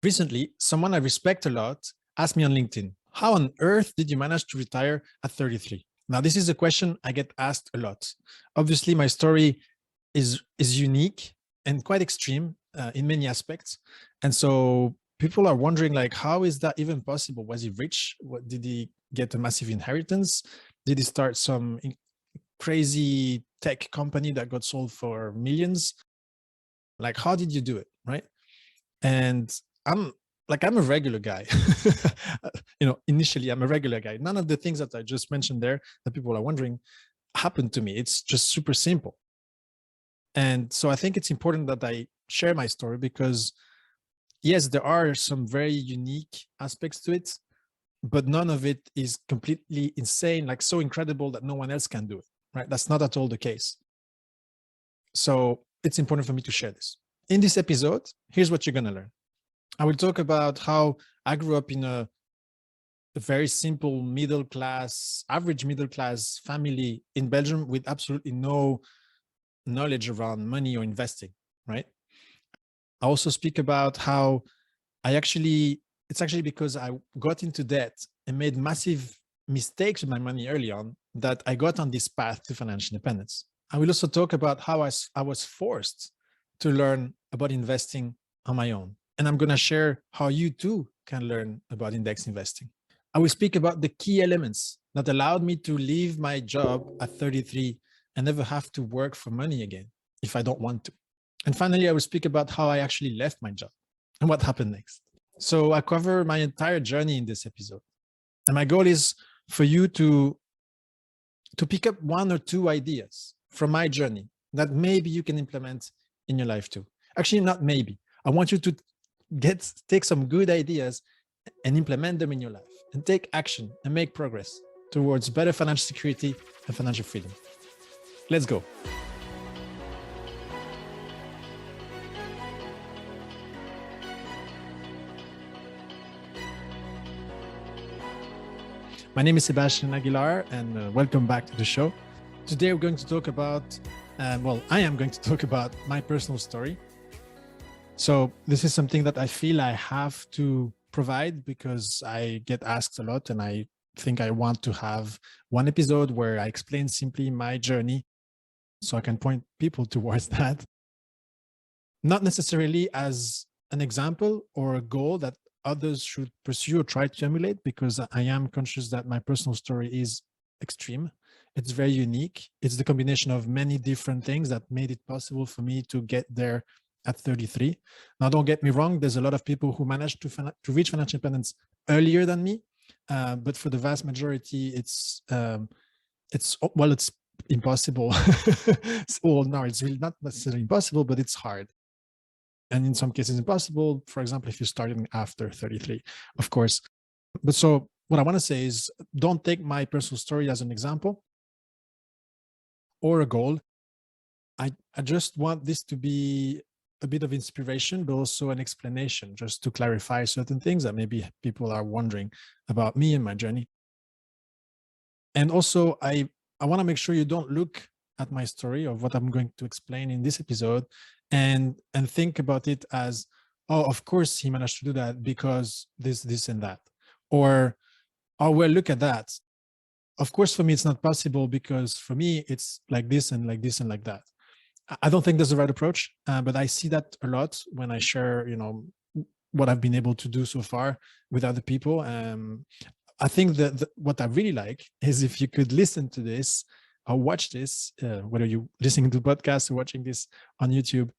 Recently, someone I respect a lot asked me on LinkedIn, how on earth did you manage to retire at 33? Now, this is a question I get asked a lot. Obviously, my story is unique and quite extreme in many aspects. And so people are wondering, like, how is that even possible? Was he rich? What, did he get a massive inheritance? Did he start some crazy tech company that got sold for millions? Like, how did you do it, right? And I'm I'm a regular guy. Initially I'm a regular guy. None of the things that I just mentioned there that people are wondering happened to me. It's just super simple. And so I think it's important that I share my story because yes, there are some very unique aspects to it, but none of it is completely insane, like so incredible that no one else can do it, right? That's not at all the case. So it's important for me to share this. In this episode, here's what you're going to learn. I will talk about how I grew up in a very simple average middle class family in Belgium with absolutely no knowledge around money or investing, right? I also speak about how it's actually because I got into debt and made massive mistakes with my money early on that I got on this path to financial independence. I will also talk about how I was forced to learn about investing on my own. And I'm going to share how you too can learn about index investing. I will speak about the key elements that allowed me to leave my job at 33 and never have to work for money again if I don't want to. And finally, I will speak about how I actually left my job and what happened next. So I cover my entire journey in this episode. And my goal is for you to pick up one or two ideas from my journey that maybe you can implement in your life too. Actually, not maybe. I want you to take some good ideas and implement them in your life and take action and make progress towards better financial security and financial freedom. Let's go. My name is Sebastian Aguilar, and welcome back to the show. Today we're going to talk about, I am going to talk about my personal story. So this is something that I feel I have to provide because I get asked a lot, and I think I want to have one episode where I explain simply my journey so I can point people towards that. Not necessarily as an example or a goal that others should pursue or try to emulate, because I am conscious that my personal story is extreme. It's very unique. It's the combination of many different things that made it possible for me to get there at 33. Now, don't get me wrong. There's a lot of people who managed to reach financial independence earlier than me. But for the vast majority, it's impossible. Well, no, it's really not necessarily impossible, but it's hard. And in some cases impossible, for example, if you're starting after 33, of course. But so what I want to say is, don't take my personal story as an example or a goal. I just want this to be a bit of inspiration, but also an explanation, just to clarify certain things that maybe people are wondering about me and my journey. And also, I want to make sure you don't look at my story of what I'm going to explain in this episode and think about it as, oh, of course he managed to do that because this and that, or, oh, well, look at that. Of course, for me, it's not possible because for me, it's like this and like this and like that. I don't think that's the right approach, but I see that a lot when I share, what I've been able to do so far with other people. I think that what I really like is if you could listen to this or watch this, whether you're listening to podcasts or watching this on YouTube,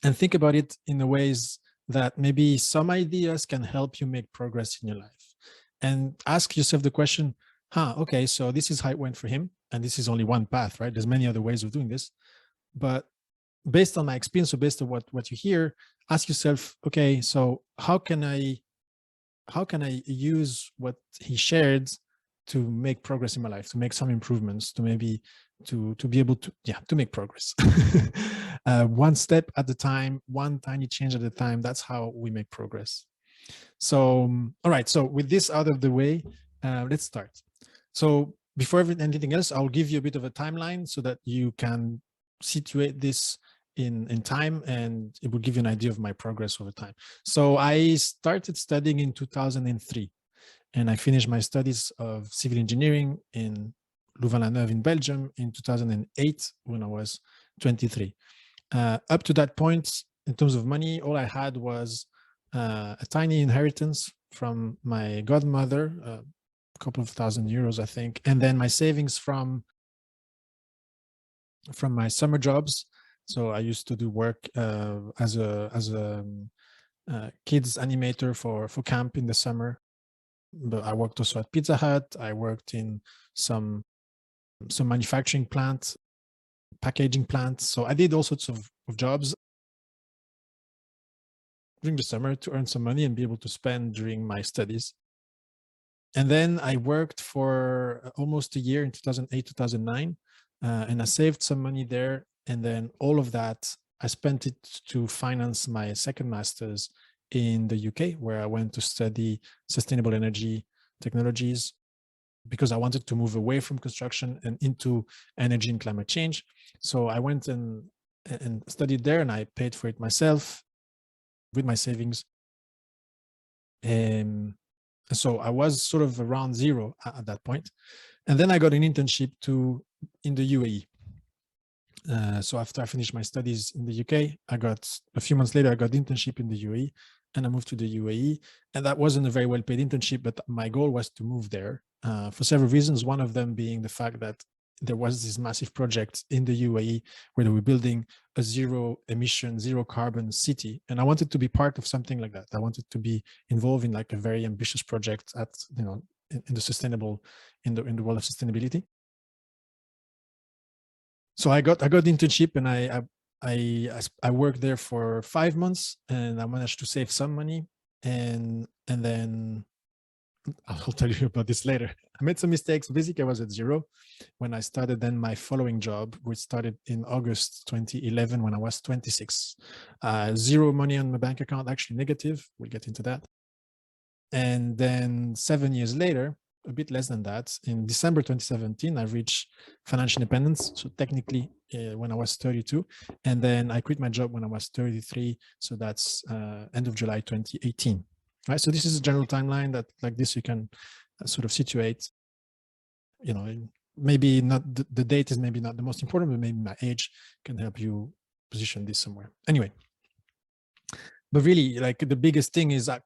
and think about it in the ways that maybe some ideas can help you make progress in your life. And ask yourself the question, okay, so this is how it went for him. And this is only one path, right? There's many other ways of doing this. But based on my experience or based on what you hear, ask yourself, okay, so how can I use what he shared to make progress in my life, to make some improvements, to maybe to be able to make progress. One step at a time, one tiny change at a time. That's how we make progress. So, all right. So with this out of the way, let's start. So before anything else, I'll give you a bit of a timeline so that you can situate this in time, and it will give you an idea of my progress over time. So I started studying in 2003, and I finished my studies of civil engineering in Louvain-la-Neuve in Belgium in 2008 when I was 23. Up to that point, in terms of money, all I had was a tiny inheritance from my godmother, a couple of €1,000, I think, and then my savings from my summer jobs. So I used to do work as a kids animator for camp in the summer. But I worked also at Pizza Hut. I worked in some manufacturing plants, packaging plants. So I did all sorts of jobs during the summer to earn some money and be able to spend during my studies. And then I worked for almost a year in 2008, 2009, and I saved some money there. And then all of that, I spent it to finance my second master's in the UK, where I went to study sustainable energy technologies because I wanted to move away from construction and into energy and climate change. So I went and studied there, and I paid for it myself with my savings. So I was sort of around zero at that point. And then I got an internship in the UAE. So after I finished my studies in the UK, a few months later, I got an internship in the UAE, and I moved to the UAE. And that wasn't a very well-paid internship, but my goal was to move there for several reasons. One of them being the fact that there was this massive project in the UAE where they were building a zero emission, zero carbon city. And I wanted to be part of something like that. I wanted to be involved in like a very ambitious project in the world of sustainability. So I got the internship, and I worked there for 5 months, and I managed to save some money. And then I'll tell you about this later. I made some mistakes. Basically, I was at zero when I started then my following job, which started in August 2011 when I was 26. Zero money on my bank account, actually negative. We'll get into that. And then 7 years later, a bit less than that, in December 2017, I reached financial independence. So technically when I was 32, and then I quit my job when I was 33. So that's end of July 2018. Right. So this is a general timeline that like this you can sort of situate, maybe not the date is maybe not the most important, but maybe my age can help you position this somewhere. Anyway, but really like the biggest thing is at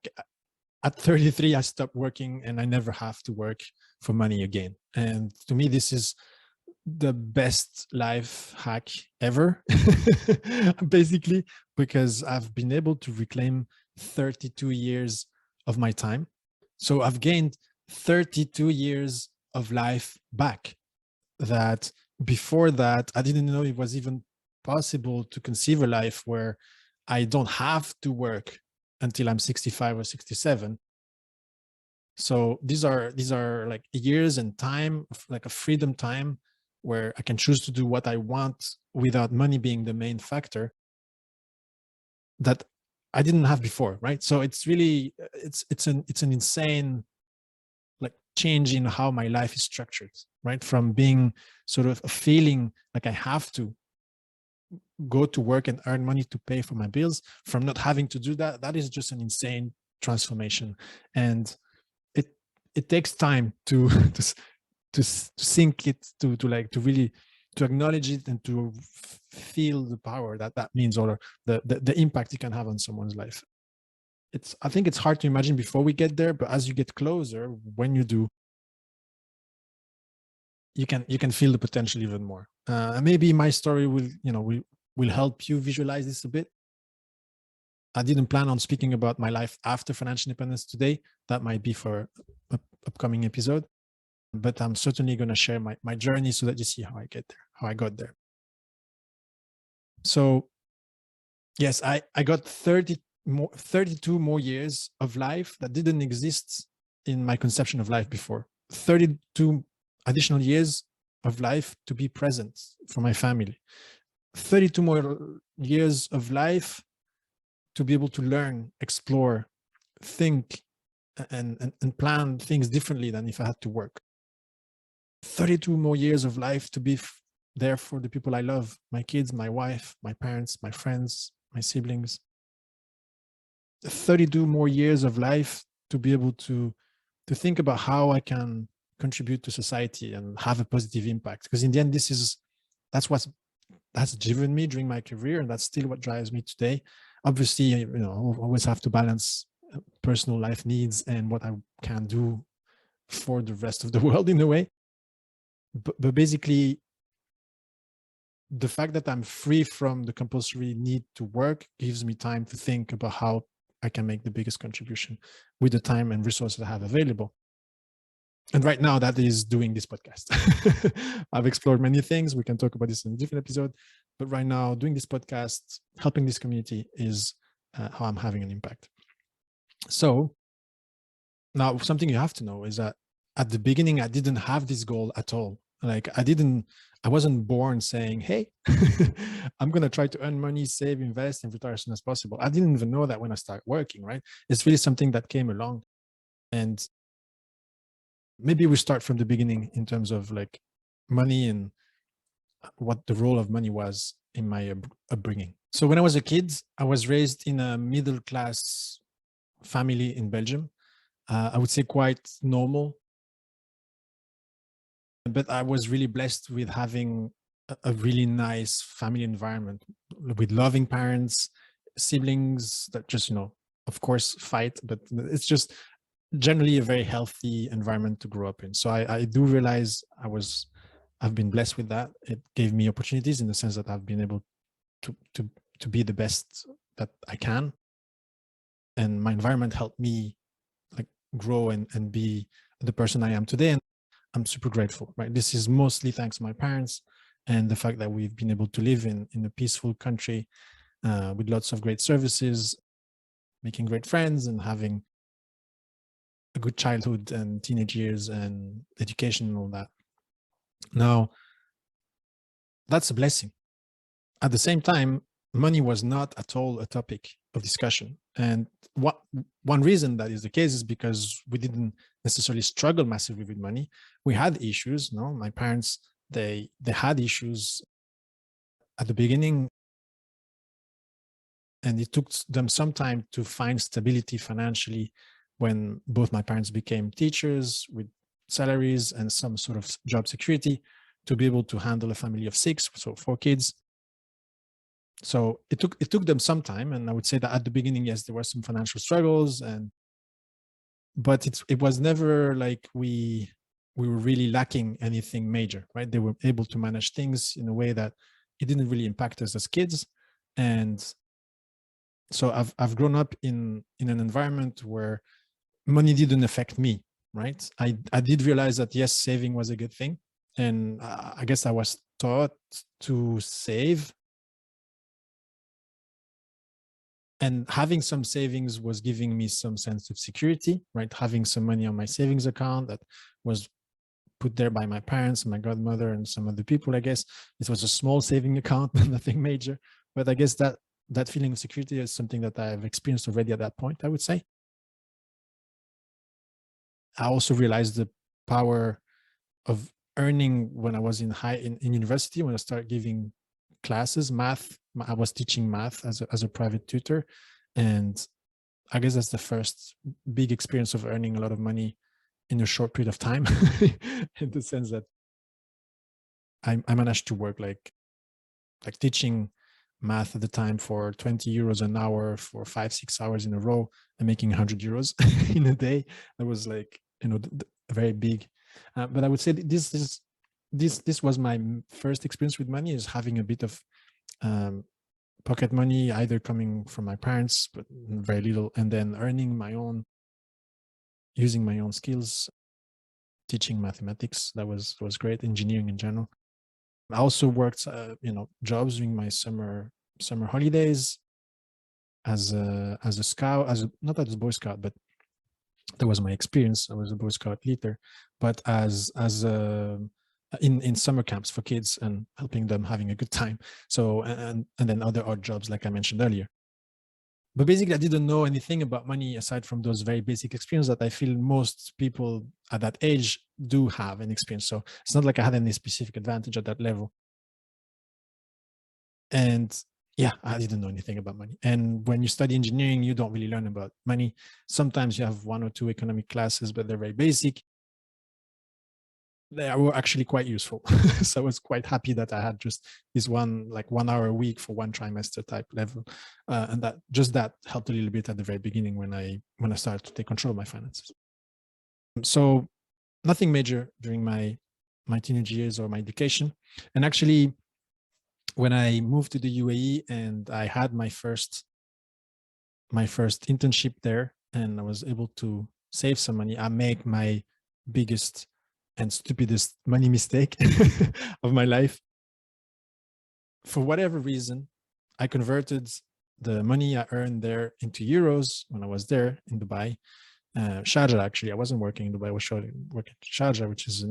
33, I stopped working and I never have to work for money again. And to me, this is the best life hack ever, basically, because I've been able to reclaim 32 years of my time. So I've gained 32 years of life back that before that, I didn't know it was even possible to conceive a life where I don't have to work until I'm 65 or 67. So these are like years and time, like a freedom time where I can choose to do what I want without money being the main factor that I didn't have before, right? So it's really, it's an insane like change in how my life is structured, right? From being sort of a feeling like I have to go to work and earn money to pay for my bills, from not having to do that. That is just an insane transformation. And it takes time to sink it, to really to acknowledge it and to feel the power that means, or the impact it can have on someone's life. I think it's hard to imagine before we get there, but as you get closer, when you do, you can feel the potential even more. Maybe my story will help you visualize this a bit. I didn't plan on speaking about my life after financial independence today. That might be for an upcoming episode, but I'm certainly going to share my journey so that you see how I got there. So yes, I got 32 more years of life that didn't exist in my conception of life before. 32 additional years of life to be present for my family. 32 more years of life to be able to learn, explore, think, and plan things differently than if I had to work. 32 more years of life to be there for the people I love, my kids, my wife, my parents, my friends, my siblings. 32 more years of life to be able to think about how I can contribute to society and have a positive impact. Because in the end, that's driven me during my career, and that's still what drives me today. Obviously, you know, I always have to balance personal life needs and what I can do for the rest of the world in a way. But basically, the fact that I'm free from the compulsory need to work gives me time to think about how I can make the biggest contribution with the time and resources I have available. And right now, that is doing this podcast. I've explored many things. We can talk about this in a different episode. But right now, doing this podcast, helping this community is how I'm having an impact. So now, something you have to know is that at the beginning, I didn't have this goal at all. Like I wasn't born saying, hey, I'm going to try to earn money, save, invest, and retire as soon as possible. I didn't even know that when I started working, right? It's really something that came along. And maybe we start from the beginning in terms of like money and what the role of money was in my upbringing. So when I was a kid, I was raised in a middle-class family in Belgium. I would say quite normal, but I was really blessed with having a really nice family environment with loving parents, siblings that just, you know, of course fight, but it's just generally a very healthy environment to grow up in. So I do realize I've been blessed with that. It gave me opportunities in the sense that I've been able to be the best that I can. And my environment helped me like grow and be the person I am today. And I'm super grateful, right? This is mostly thanks to my parents and the fact that we've been able to live in a peaceful country with lots of great services, making great friends and having a good childhood and teenage years and education and all that. Now, that's a blessing. At the same time, money was not at all a topic of discussion. And one reason that is the case is because we didn't necessarily struggle massively with money. We had issues. No, my parents, they had issues at the beginning, and it took them some time to find stability financially when both my parents became teachers with salaries and some sort of job security to be able to handle a family of 6, so 4 kids. So it took them some time, and I would say that at the beginning, yes, there were some financial struggles, but it was never like we were really lacking anything major, right? They were able to manage things in a way that it didn't really impact us as kids, and so I've grown up in an environment where money didn't affect me, right? I did realize that yes, saving was a good thing, and I guess I was taught to save. And having some savings was giving me some sense of security, right? Having some money on my savings account that was put there by my parents, my godmother, and some other people, I guess. It was a small saving account, nothing major. But I guess that feeling of security is something that I've experienced already at that point, I would say. I also realized the power of earning when I was in university, when I started giving classes, math. I was teaching math as a private tutor. And I guess that's the first big experience of earning a lot of money in a short period of time, in the sense that I managed to work like teaching math at the time for 20 euros an hour for 5-6 hours in a row and making 100 euros in a day. That was like, you know, very big. But I would say this was my first experience with money, is having a bit of pocket money, either coming from my parents, but very little, and then earning my own, using my own skills, teaching mathematics. That was great. Engineering in general. I also worked, jobs during my summer holidays as a scout, not as a Boy Scout, but that was my experience. I was a Boy Scout leader, but as in summer camps for kids and helping them having a good time. So and then other odd jobs like I mentioned earlier. But basically, I didn't know anything about money aside from those very basic experiences that I feel most people at that age do have an experience. So it's not like I had any specific advantage at that level. And yeah, I didn't know anything about money. And when you study engineering, you don't really learn about money. Sometimes you have 1 or 2 economic classes, but they're very basic. They were actually quite useful. So I was quite happy that I had just this 1 hour a week for 1 trimester type level. And that helped a little bit at the very beginning when I started to take control of my finances. So nothing major during my teenage years or my education. And actually, when I moved to the UAE and I had my first internship there, and I was able to save some money, I make my biggest and stupidest money mistake of my life. For whatever reason, I converted the money I earned there into euros when I was there in Dubai. Sharjah, actually, I wasn't working in Dubai, I was working in Sharjah, which is a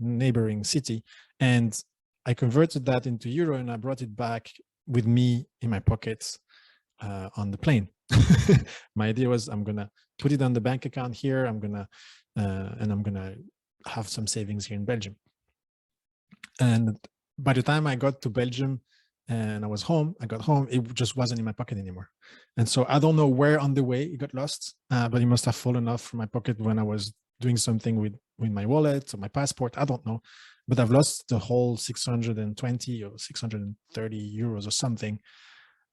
neighboring city. And I converted that into euro and I brought it back with me in my pockets on the plane. My idea was I'm going to put it on the bank account here. I'm going to have some savings here in Belgium. And by the time I got to Belgium and I got home, it just wasn't in my pocket anymore. And so I don't know where on the way it got lost, but it must have fallen off from my pocket when I was doing something with my wallet or my passport. I don't know, but I've lost the whole 620 or 630 euros or something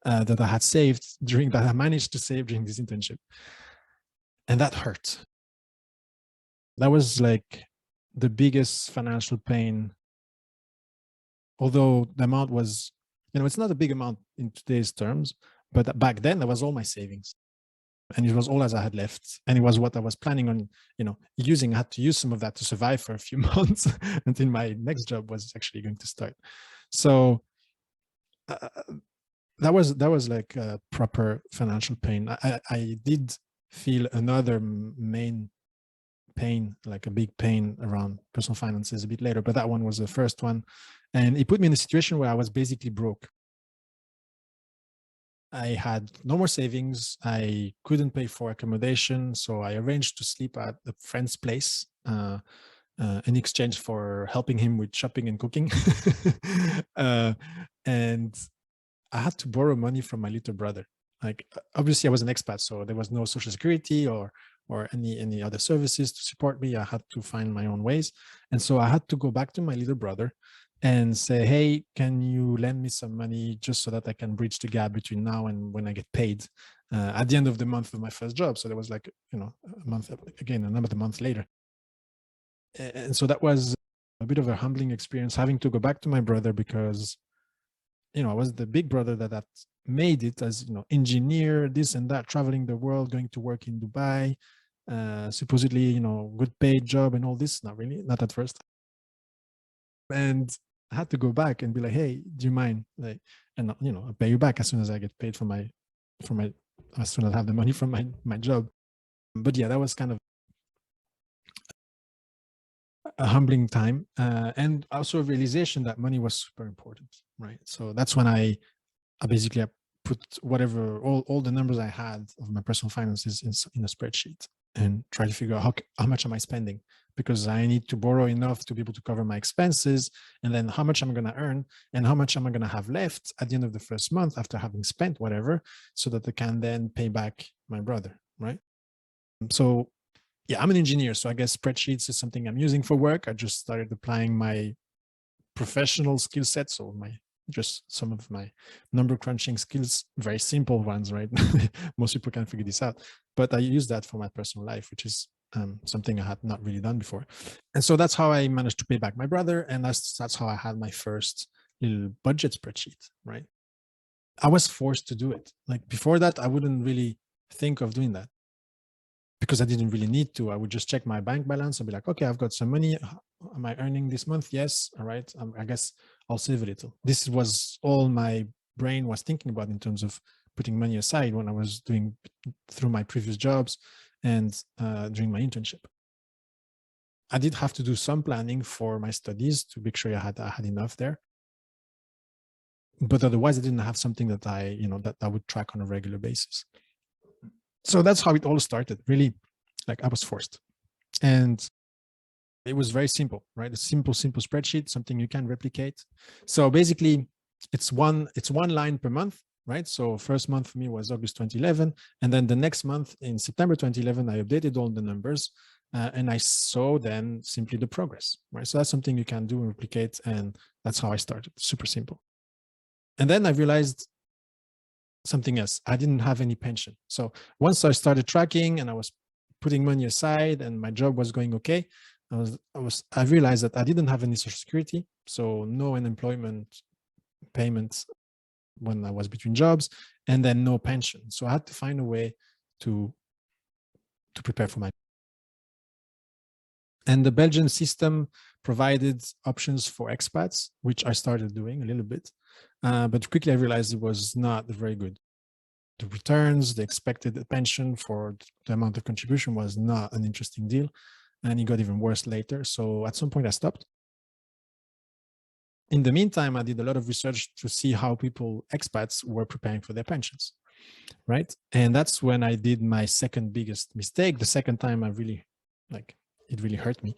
that I had saved that I managed to save during this internship. And that hurt. That was like the biggest financial pain. Although the amount was, it's not a big amount in today's terms, but back then that was all my savings. And it was all as I had left. And it was what I was planning on, using. I had to use some of that to survive for a few months until my next job was actually going to start. So that was like a proper financial pain. I did feel another main pain, like a big pain around personal finances a bit later, but that one was the first one. And it put me in a situation where I was basically broke. I had no more savings. I couldn't pay for accommodation. So I arranged to sleep at a friend's place in exchange for helping him with shopping and cooking. And I had to borrow money from my little brother. Like, obviously I was an expat, so there was no social security or any other services to support me. I had to find my own ways. And so I had to go back to my little brother and say, hey, can you lend me some money just so that I can bridge the gap between now and when I get paid at the end of the month of my first job. So there was like, a month, again, another month later. And so that was a bit of a humbling experience, having to go back to my brother because, I was the big brother that made it as, engineer, this and that, traveling the world, going to work in Dubai, supposedly, good paid job and all this. Not really, not at first. And I had to go back and be like, hey, do you mind? Like, and I'll pay you back as soon as I get paid as soon as I have the money from my job. But yeah, that was kind of a humbling time, and also a realization that money was super important, right? So that's when I basically put all the numbers I had of my personal finances in a spreadsheet and try to figure out how much am I spending, because I need to borrow enough to be able to cover my expenses, and then how much I'm going to earn and how much am I going to have left at the end of the first month after having spent whatever, so that I can then pay back my brother, right? So yeah, I'm an engineer, so I guess spreadsheets is something I'm using for work. I just started applying my professional skill set, so just some of my number crunching skills, very simple ones, right? Most people can figure this out, but I use that for my personal life, which is something I had not really done before. And so that's how I managed to pay back my brother, and that's how I had my first little budget spreadsheet, right? I was forced to do it. Like before that, I wouldn't really think of doing that, because I didn't really need to. I would just check my bank balance and be like, okay, I've got some money. Am I earning this month? Yes. All right. I guess I'll save a little. This was all my brain was thinking about in terms of putting money aside when I was doing through my previous jobs and during my internship. I did have to do some planning for my studies to make sure I had enough there. But otherwise, I didn't have something that that I would track on a regular basis. So that's how it all started, really. Like I was forced. And it was very simple, right? A simple spreadsheet, something you can replicate. So basically, it's one line per month, right? So first month for me was August 2011, and then the next month in September 2011, I updated all the numbers, and I saw then simply the progress, right? So that's something you can do and replicate, and that's how I started. Super simple. And then I realized something else. I didn't have any pension. So once I started tracking and I was putting money aside and my job was going okay, I realized that I didn't have any social security, so no unemployment payments when I was between jobs, and then no pension. So I had to find a way to prepare for my. And the Belgian system provided options for expats, which I started doing a little bit, but quickly I realized it was not very good. The returns, the expected pension for the amount of contribution was not an interesting deal, and it got even worse later. So at some point I stopped. In the meantime, I did a lot of research to see how expats were preparing for their pensions, right? And that's when I did my second biggest mistake. The second time it really hurt me.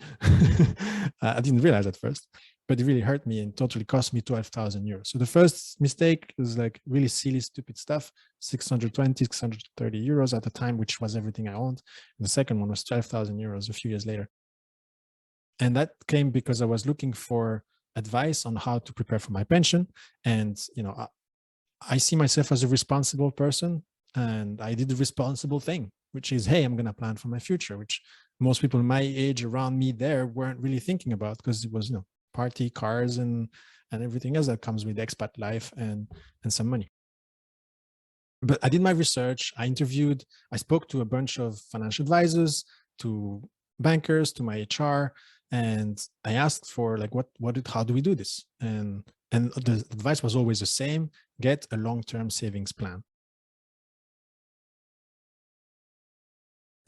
I didn't realize at first, but it really hurt me and totally cost me 12,000 euros. So the first mistake was like really silly, stupid stuff, 620, 630 euros at the time, which was everything I owned. And the second one was 12,000 euros a few years later. And that came because I was looking for advice on how to prepare for my pension. And, I see myself as a responsible person, and I did the responsible thing, which is, hey, I'm going to plan for my future, which most people my age around me there weren't really thinking about, because it was, party, cars, and everything else that comes with expat life and some money. But I did my research. I spoke to a bunch of financial advisors, to bankers, to my HR, and I asked for how do we do this? And the advice was always the same: get a long-term savings plan.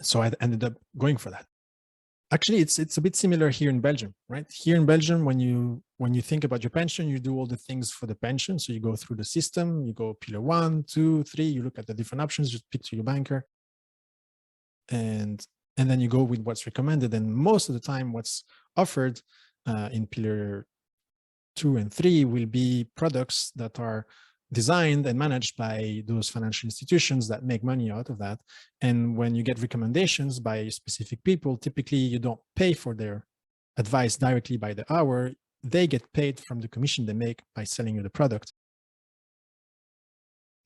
So I ended up going for that. Actually, it's a bit similar here in Belgium, right? Here in Belgium, when you think about your pension, you do all the things for the pension. So you go through the system, you go pillar 1, 2, 3, you look at the different options, you speak to your banker, and then you go with what's recommended. And most of the time, what's offered in pillar 2 and 3 will be products that are designed and managed by those financial institutions that make money out of that. And when you get recommendations by specific people, typically you don't pay for their advice directly by the hour. They get paid from the commission they make by selling you the product,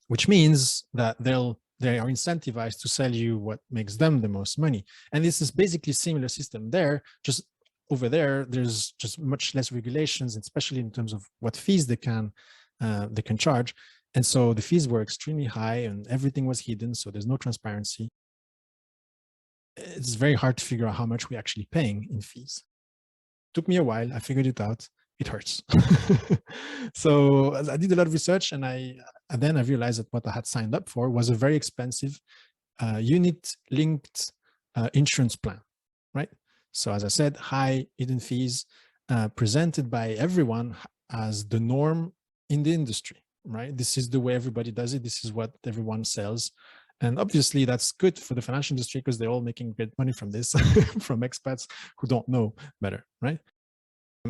which means that they are incentivized to sell you what makes them the most money. And this is basically a similar system there, just over there, there's just much less regulations, especially in terms of what fees they can charge. And so the fees were extremely high and everything was hidden. So there's no transparency. It's very hard to figure out how much we're actually paying in fees. Took me a while. I figured it out. It hurts. So I did a lot of research, and then I realized that what I had signed up for was a very expensive unit-linked insurance plan, right? So as I said, high hidden fees presented by everyone as the norm in the industry, right? This is the way everybody does it. This is what everyone sells. And obviously that's good for the financial industry because they're all making great money from this, from expats who don't know better, right?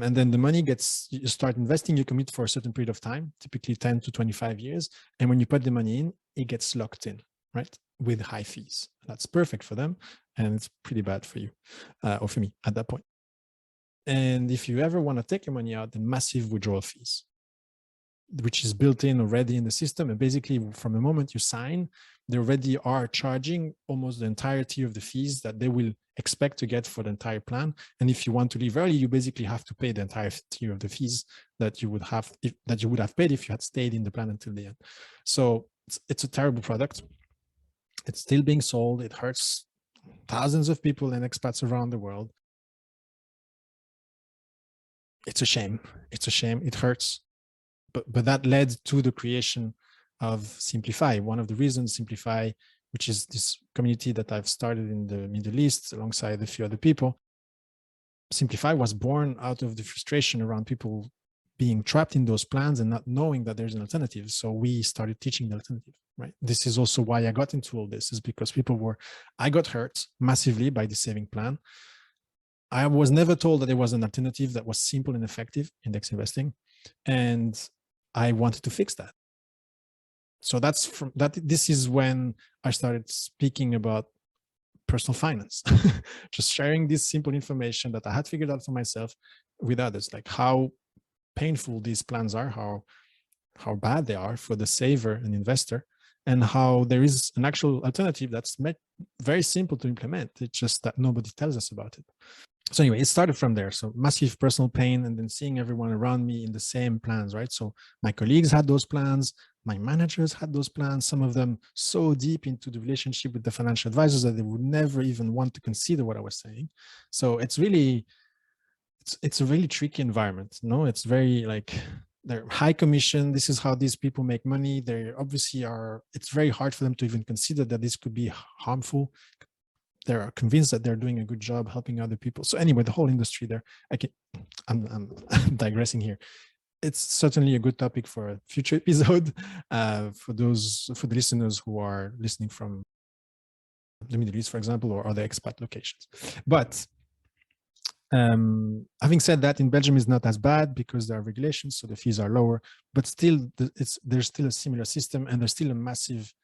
And then the money you start investing, you commit for a certain period of time, typically 10 to 25 years. And when you put the money in, it gets locked in, right? With high fees. That's perfect for them. And it's pretty bad for you or for me at that point. And if you ever want to take your money out, the massive withdrawal fees, which is built in already in the system. And basically from the moment you sign, they already are charging almost the entirety of the fees that they will expect to get for the entire plan. And if you want to leave early, you basically have to pay the entirety of the fees that you would have paid if you had stayed in the plan until the end. So it's a terrible product. It's still being sold. It hurts thousands of people and expats around the world. It's a shame. It's a shame. It hurts. But that led to the creation of Simplify. One of the reasons Simplify, which is this community that I've started in the Middle East alongside a few other people, Simplify was born out of the frustration around people being trapped in those plans and not knowing that there's an alternative. So we started teaching the alternative, right? This is also why I got into all this, is because I got hurt massively by the saving plan. I was never told that there was an alternative that was simple and effective, index investing. And I wanted to fix that. So that's from that. This is when I started speaking about personal finance, just sharing this simple information that I had figured out for myself with others, like how painful these plans are, how bad they are for the saver and investor, and how there is an actual alternative that's very simple to implement. It's just that nobody tells us about it. So anyway, it started from there. So massive personal pain, and then seeing everyone around me in the same plans, right? So my colleagues had those plans, my managers had those plans, some of them so deep into the relationship with the financial advisors that they would never even want to consider what I was saying. So it's really, it's a really tricky environment. No, it's very like, they're high commission. This is how these people make money. They obviously are, it's very hard for them to even consider that this could be harmful. They're convinced that they're doing a good job helping other people. So anyway, the whole industry there, I'm digressing here. It's certainly a good topic for a future episode for the listeners who are listening from the Middle East, for example, or other expat locations. But having said that, in Belgium is not as bad because there are regulations, so the fees are lower, but still there's still a similar system, and there's still a massive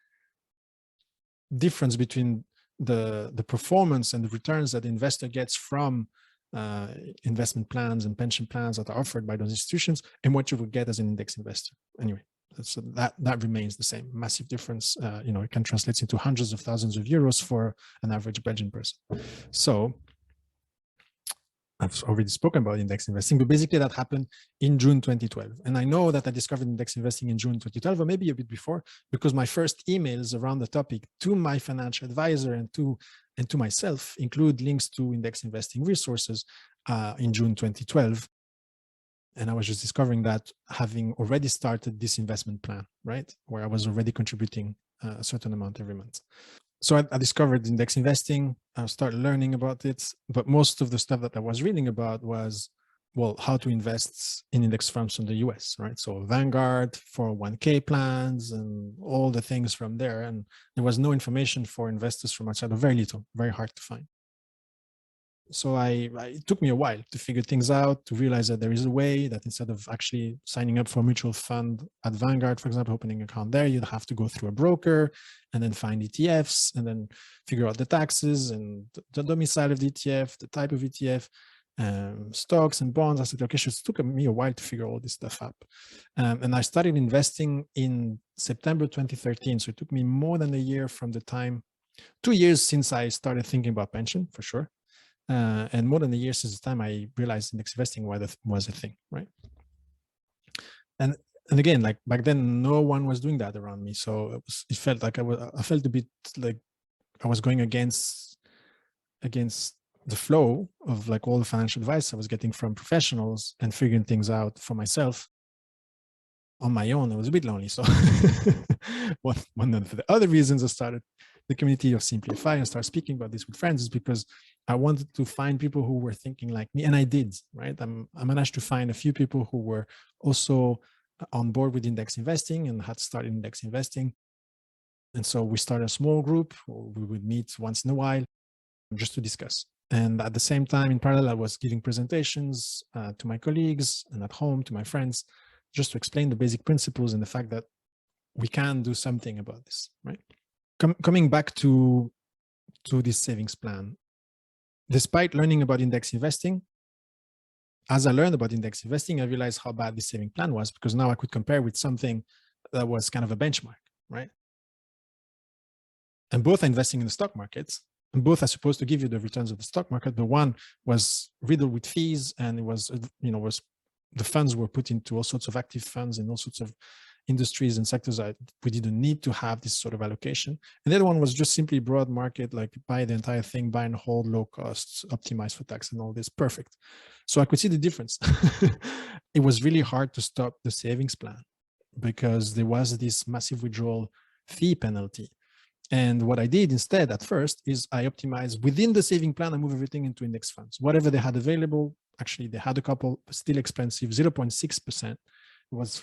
difference between the performance and the returns that the investor gets from investment plans and pension plans that are offered by those institutions and what you would get as an index investor. Anyway, so that remains the same. Massive difference. It can translate into hundreds of thousands of euros for an average Belgian person. So I've already spoken about index investing, but basically that happened in June 2012. And I know that I discovered index investing in June 2012, or maybe a bit before, because my first emails around the topic to my financial advisor and to myself include links to index investing resources in June 2012. And I was just discovering that, having already started this investment plan, right, where I was already contributing a certain amount every month. So I discovered index investing. I started learning about it, but most of the stuff that I was reading about was, well, how to invest in index funds from the US, right? So Vanguard, 401k plans, and all the things from there. And there was no information for investors from outside, or very little, very hard to find. So it took me a while to figure things out, to realize that there is a way that instead of actually signing up for a mutual fund at Vanguard, for example, opening an account there, you'd have to go through a broker and then find ETFs and then figure out the taxes and the domicile of the ETF, the type of ETF, stocks and bonds. I said, okay, so it took me a while to figure all this stuff up. And I started investing in September 2013. So it took me more than a year from the time, 2 years since I started thinking about pension, for sure. And more than a year since the time I realized index investing was a thing, right? And again, like back then, no one was doing that around me, so it felt like I felt a bit like I was going against the flow of like all the financial advice I was getting from professionals and figuring things out for myself on my own. I was a bit lonely, so one of the other reasons I started the community of Simplify and start speaking about this with friends is because I wanted to find people who were thinking like me, and I did, right? I managed to find a few people who were also on board with index investing and had started index investing. And so we started a small group. We would meet once in a while just to discuss. And at the same time, in parallel, I was giving presentations to my colleagues and at home to my friends, just to explain the basic principles and the fact that we can do something about this, right? Coming back to this savings plan, despite learning about index investing, as I learned about index investing, I realized how bad this saving plan was, because now I could compare with something that was kind of a benchmark, right? And both are investing in the stock markets, and both are supposed to give you the returns of the stock market. But one was riddled with fees, and it was, the funds were put into all sorts of active funds and all sorts of industries and sectors that we didn't need to have this sort of allocation. And the other one was just simply broad market, like buy the entire thing, buy and hold, low costs, optimize for tax and all this. Perfect. So I could see the difference. It was really hard to stop the savings plan because there was this massive withdrawal fee penalty. And what I did instead at first is I optimized within the saving plan. I moved everything into index funds, whatever they had available. Actually, they had a couple, still expensive, 0.6%. It was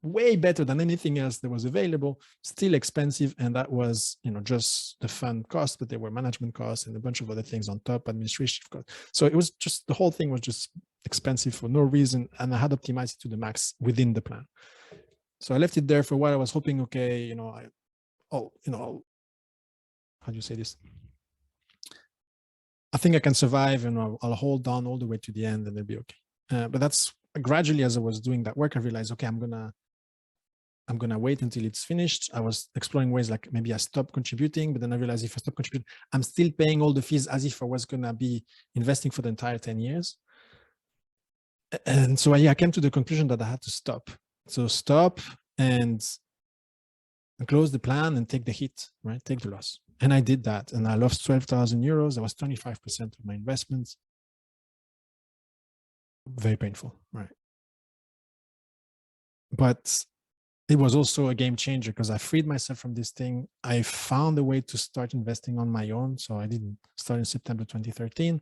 way better than anything else that was available, still expensive. And that was, just the fund cost, but there were management costs and a bunch of other things on top, administration costs. So it was just, the whole thing was just expensive for no reason. And I had optimized it to the max within the plan. So I left it there for a while. I was hoping, okay, how do you say this? I think I can survive, and I'll hold on all the way to the end, and it'll be okay. But that's gradually, as I was doing that work, I realized, okay, I'm gonna wait until it's finished. I was exploring ways like maybe I stop contributing, but then I realized if I stop contributing, I'm still paying all the fees as if I was gonna be investing for the entire 10 years. And so I came to the conclusion that I had to stop. So stop and close the plan and take the hit, right? Take the loss. And I did that. And I lost 12,000 euros. That was 25% of my investments. Very painful, right? But it was also a game changer because I freed myself from this thing. I found a way to start investing on my own. So I did start in September 2013.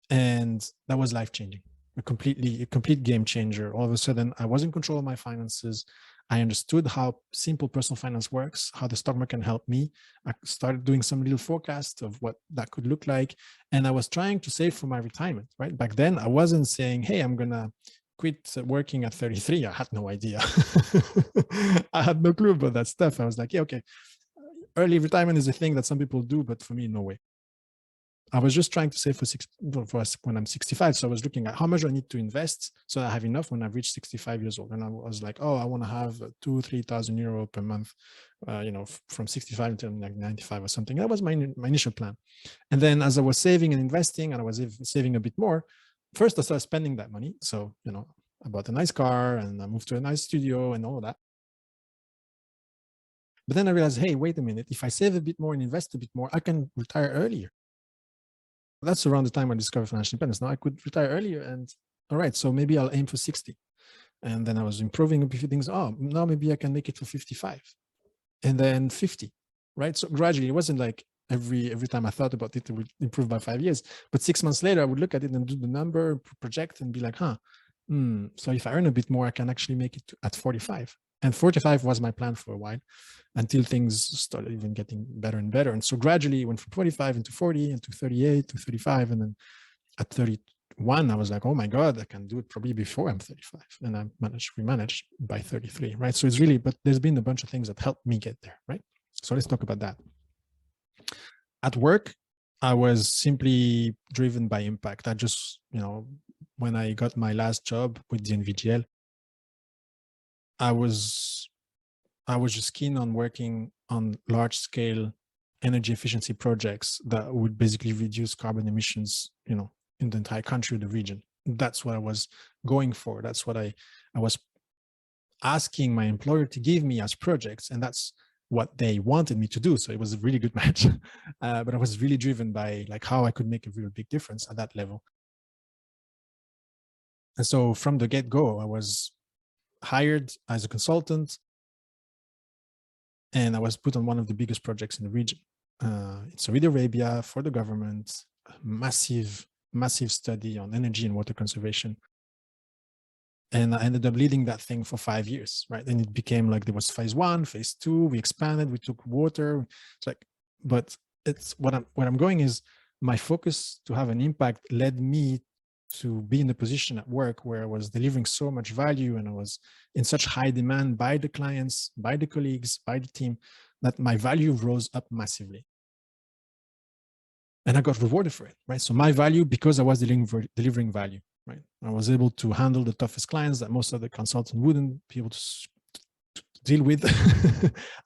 And that was life-changing. A complete game changer. All of a sudden, I was in control of my finances. I understood how simple personal finance works, how the stock market can help me. I started doing some little forecast of what that could look like. And I was trying to save for my retirement, right? Back then, I wasn't saying, hey, I'm going to quit working at 33. I had no idea. I had no clue about that stuff. I was like, yeah, okay. Early retirement is a thing that some people do, but for me, no way. I was just trying to save for when I'm 65. So I was looking at how much I need to invest so I have enough when I've reached 65 years old. And I was like, oh, I want to have 2,000-3,000 euro per month, from 65 until like 95 or something. That was my initial plan. And then as I was saving and investing, and I was saving a bit more, first I started spending that money. So, I bought a nice car and I moved to a nice studio and all of that. But then I realized, hey, wait a minute. If I save a bit more and invest a bit more, I can retire earlier. That's around the time I discovered financial independence. Now I could retire earlier, and all right, so maybe I'll aim for 60. And then I was improving a few things. Oh, now maybe I can make it for 55, and then 50, right? So gradually, it wasn't like every time I thought about it, it would improve by 5 years. But 6 months later, I would look at it and do the number, project, and be like, so if I earn a bit more, I can actually make it at 45. And 45 was my plan for a while, until things started even getting better and better. And so gradually it went from 25 into 40 into 38 to 35. And then at 31, I was like, oh my God, I can do it probably before I'm 35. And we managed by 33, right? So it's really, but there's been a bunch of things that helped me get there, right? So let's talk about that. At work, I was simply driven by impact. I just, when I got my last job with the NVGL, I was just keen on working on large scale energy efficiency projects that would basically reduce carbon emissions, in the entire country or the region. That's what I was going for. That's what I was asking my employer to give me as projects. And that's what they wanted me to do. So it was a really good match. But I was really driven by like how I could make a real big difference at that level. And so from the get-go, I was hired as a consultant, and I was put on one of the biggest projects in the region in Saudi Arabia for the government, massive study on energy and water conservation. And I ended up leading that thing for 5 years, right? And it became like there was phase 1, phase 2, we expanded, we took water. It's like, but it's what I'm going is my focus to have an impact led me to be in the position at work where I was delivering so much value and I was in such high demand by the clients, by the colleagues, by the team, that my value rose up massively. And I got rewarded for it, right? So my value, because I was delivering value, right? I was able to handle the toughest clients that most other consultants wouldn't be able to deal with.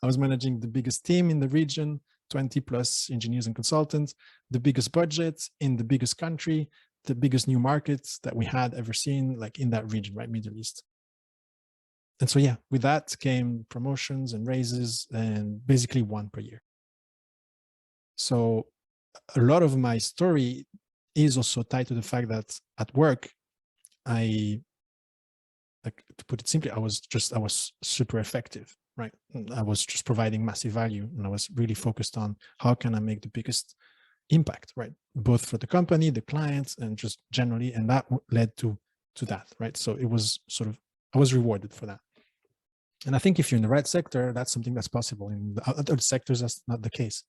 I was managing the biggest team in the region, 20 plus engineers and consultants, the biggest budget in the biggest country, the biggest new markets that we had ever seen, like in that region, right? Middle East. And so, yeah, with that came promotions and raises, and basically one per year. So a lot of my story is also tied to the fact that at work, like, to put it simply, I was super effective, right? I was just providing massive value, and I was really focused on how can I make the biggest impact, right? Both for the company, the clients, and just generally. And that led to that, right? So it was I was rewarded for that. And I think if you're in the right sector, that's something that's possible. In the other sectors, that's not the case.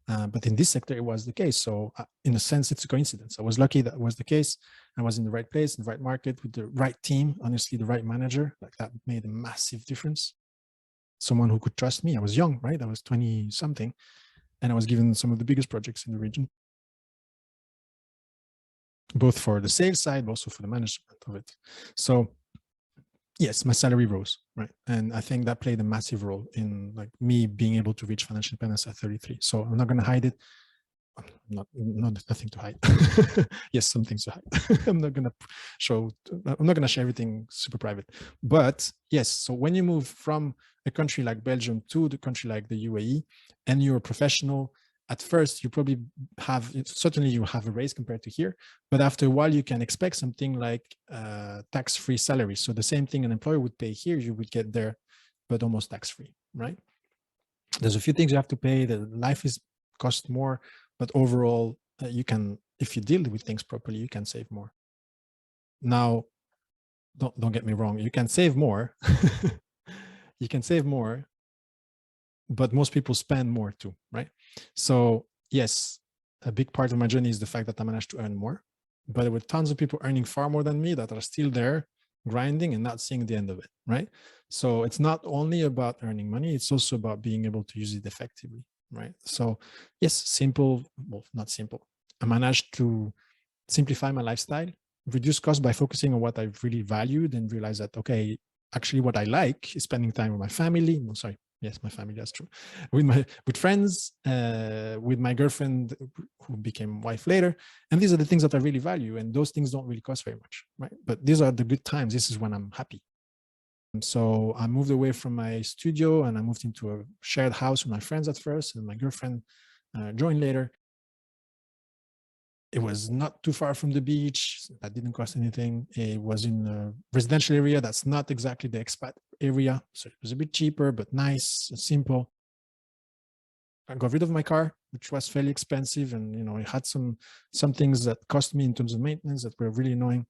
But in this sector, it was the case. So in a sense, it's a coincidence. I was lucky that was the case. I was in the right place, in the right market, with the right team, honestly, the right manager. Like that made a massive difference. Someone who could trust me. I was young, right? I was 20 something. And I was given some of the biggest projects in the region, both for the sales side, but also for the management of it. So yes, my salary rose, right? And I think that played a massive role in like me being able to reach financial independence at 33. So I'm not going to hide it. Nothing to hide. Yes, some things to hide. I'm not going to share everything super private. But yes, so when you move from a country like Belgium to the country like the UAE, and you're a professional, at first you probably certainly you have a raise compared to here, but after a while you can expect something like tax-free salary. So the same thing an employer would pay here, you would get there, but almost tax-free, right? There's a few things you have to pay. The life is cost more, but overall you can, if you deal with things properly, you can save more. Now, don't get me wrong, you can save more. You can save more, but most people spend more too, right? So yes, a big part of my journey is the fact that I managed to earn more, but there were tons of people earning far more than me that are still there grinding and not seeing the end of it, right? So it's not only about earning money, it's also about being able to use it effectively, right? So yes, simple, well, not simple. I managed to simplify my lifestyle, reduce costs by focusing on what I really valued, and realize that, okay, actually what I like is spending time with my family. No, sorry. Yes, my family, that's true. With friends, with my girlfriend who became wife later. And these are the things that I really value. And those things don't really cost very much, right? But these are the good times. This is when I'm happy. So I moved away from my studio and I moved into a shared house with my friends at first, and my girlfriend joined later. It was not too far from the beach. That didn't cost anything. It was in a residential area. That's not exactly the expat area. So it was a bit cheaper, but nice, simple. I got rid of my car, which was fairly expensive. And, you know, it had some things that cost me in terms of maintenance that were really annoying.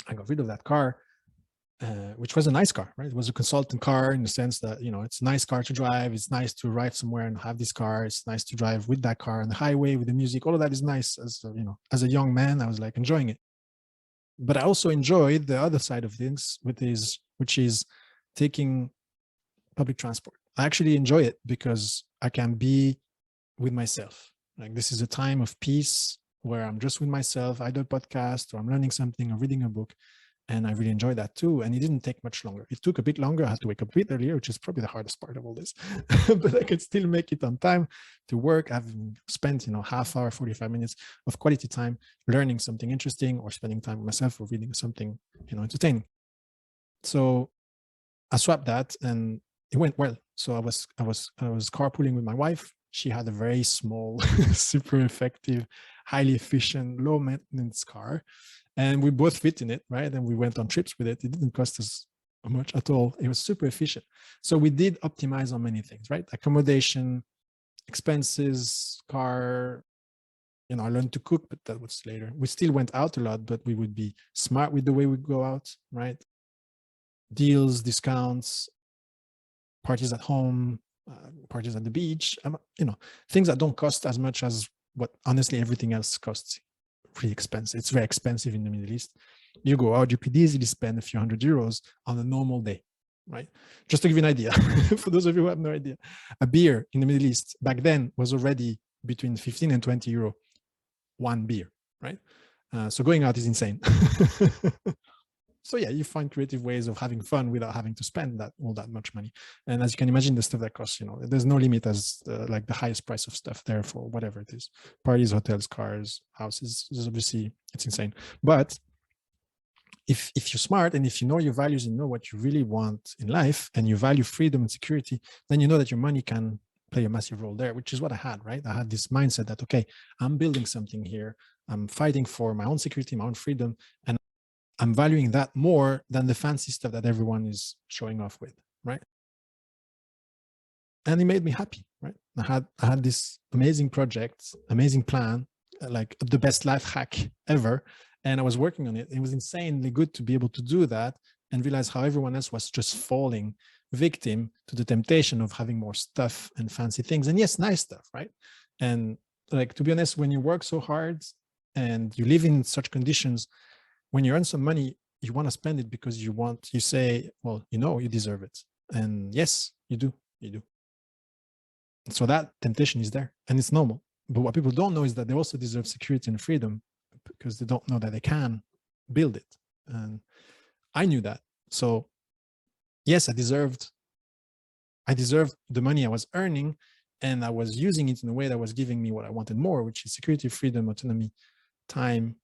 I got rid of that car, which was a nice car, right? It was a consultant car in the sense that, you know, it's a nice car to drive. It's nice to ride somewhere and have this car. It's nice to drive with that car on the highway with the music. All of that is nice. As you know, as a young man, I was like enjoying it. But I also enjoyed the other side of things, which is taking public transport. I actually enjoy it because I can be with myself. Like this is a time of peace where I'm just with myself, either podcast or I'm learning something or reading a book. And I really enjoyed that too. And it didn't take much longer. It took a bit longer. I had to wake up a bit earlier, which is probably the hardest part of all this. But I could still make it on time to work. I've spent, you know, half hour, 45 minutes of quality time learning something interesting or spending time with myself or reading something, you know, entertaining. So I swapped that and it went well. So I was carpooling with my wife. She had a very small, super effective, highly efficient, low maintenance car. And we both fit in it, right? And we went on trips with it. It didn't cost us much at all. It was super efficient. So we did optimize on many things, right? Accommodation, expenses, car. You know, I learned to cook, but that was later. We still went out a lot, but we would be smart with the way we go out, right? Deals, discounts, parties at home, parties at the beach, you know, things that don't cost as much as what honestly everything else costs. Pretty expensive. It's very expensive in the Middle East. You go out, you could easily spend a few €100 on a normal day, right? Just to give you an idea, for those of you who have no idea, a beer in the Middle East back then was already between 15 and 20 euro, one beer, right? So going out is insane. So yeah, you find creative ways of having fun without having to spend all that much money. And as you can imagine, the stuff that costs, you know, there's no limit as like the highest price of stuff there for whatever it is. Parties, hotels, cars, houses, obviously it's insane. But if you're smart and if you know your values and know what you really want in life and you value freedom and security, then you know that your money can play a massive role there, which is what I had, right? I had this mindset that, okay, I'm building something here. I'm fighting for my own security, my own freedom. And I'm valuing that more than the fancy stuff that everyone is showing off with, right? And it made me happy, right? I had this amazing project, amazing plan, like the best life hack ever. And I was working on it. It was insanely good to be able to do that and realize how everyone else was just falling victim to the temptation of having more stuff and fancy things. And yes, nice stuff, right? And like, to be honest, when you work so hard and you live in such conditions, when you earn some money, you want to spend it because you say, well, you deserve it. And yes, you do. You do. So that temptation is there and it's normal. But what people don't know is that they also deserve security and freedom because they don't know that they can build it. And I knew that. So yes, I deserved the money I was earning, and I was using it in a way that was giving me what I wanted more, which is security, freedom, autonomy, time